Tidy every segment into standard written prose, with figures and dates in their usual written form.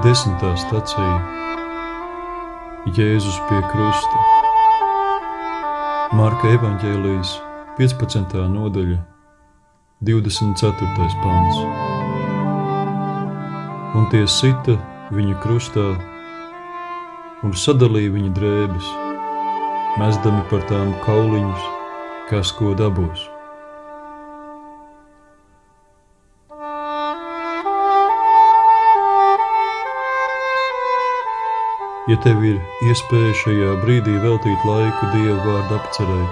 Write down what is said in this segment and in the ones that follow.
10. stacija. Jēzus pie krusta. Marka evaņģēlijas 15. nodaļa, 24. pants. Un tie sita viņu krustā un sadalīja viņa drēbes, mesdami par tām kauliņus, kas ko dabūs. Ja tev ir iespēja šajā brīdī veltīt laiku Dieva vārda apcerei,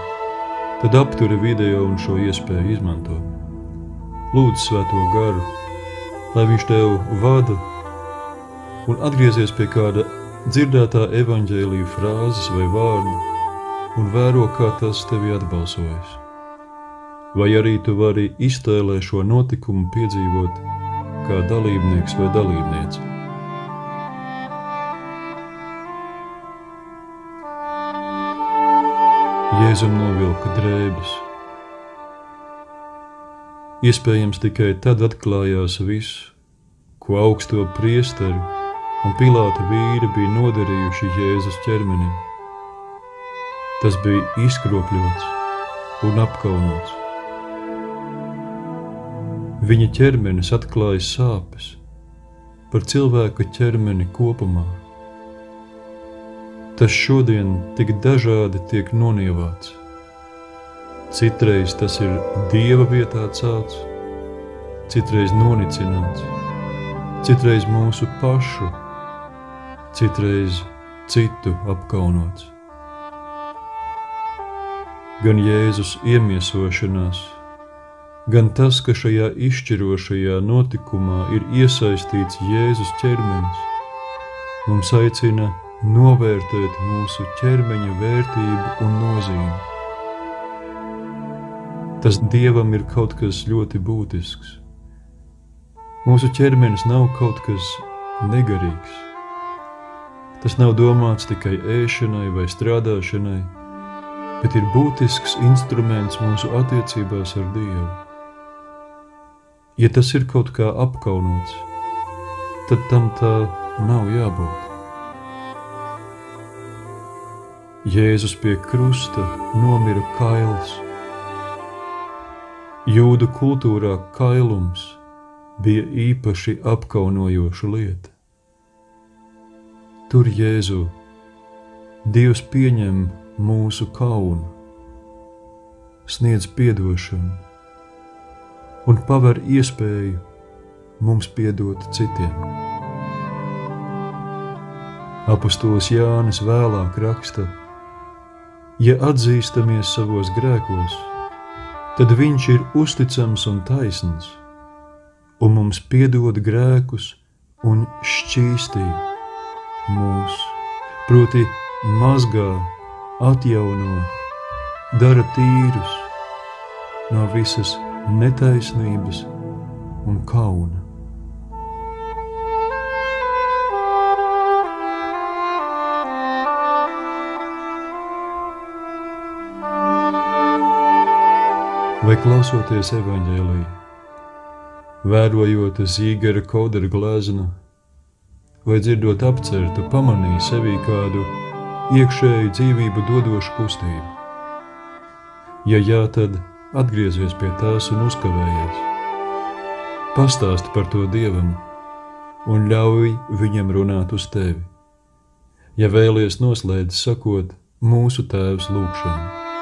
tad apturi video un šo iespēju izmanto. Lūdzu Svēto garu, lai viņš tev vada, un atgriezies pie kāda dzirdētā evaņģēlija frāzes vai vārda un vēro, kā tas tevi atbalsojas. Vai arī tu vari iztēlē šo notikumu piedzīvot kā dalībnieks vai dalībniece. Jēzum novilka drēbes. Iespējams, tikai tad atklājās viss, ko augsto priesteri un Pilāta vīri bija nodarījuši Jēzus ķermenim. Tas bija izkropļots un apkaunots. Viņa ķermenis atklāja sāpes par cilvēka ķermeni kopumā. Tas šodien tik dažādi tiek nonievāts. Citreiz tas ir Dieva vietā celts, citreiz nonicināts, citreiz mūsu pašu, citreiz citu apkaunots. Gan Jēzus iemiesošanās, gan tas, ka šajā izšķirošajā notikumā ir iesaistīts Jēzus ķermenis, mums aicina novērtēt mūsu ķermeņa vērtību un nozīmi. Tas Dievam ir kaut kas ļoti būtisks. Mūsu ķermenis nav kaut kas negarīgs. Tas nav domāts tikai ēšanai vai strādāšanai, bet ir būtisks instruments mūsu attiecībās ar Dievu. Ja tas ir kaut kā apkaunots, tad tam tā nav jābūt. Jēzus pie krusta nomira kails. Jūdu kultūrā kailums bija īpaši apkaunojoša lieta. Tur Jēzu Dievs pieņem mūsu kaunu, sniedz piedošanu un paver iespēju mums piedot citiem. Apostols Jānis vēlāk raksta: ja atzīstamies savos grēkos, tad viņš ir uzticams un taisns, un mums piedod grēkus un šķīstī mūs, proti mazgā, atjauno, dara tīrus no visas netaisnības un kauna. Vai klausoties evaņģēliju, vērojot Zīgera Kodera gleznu, vai dzirdot apceri, tu pamanīji sevī kādu iekšēju dzīvību dodošu kustību? Ja jā, tad atgriezies pie tās un uzkavējies. Pastāsti par to Dievam un ļauj viņam runāt uz tevi. Ja vēlies, noslēdz sakot mūsu Tēvs lūgšanu.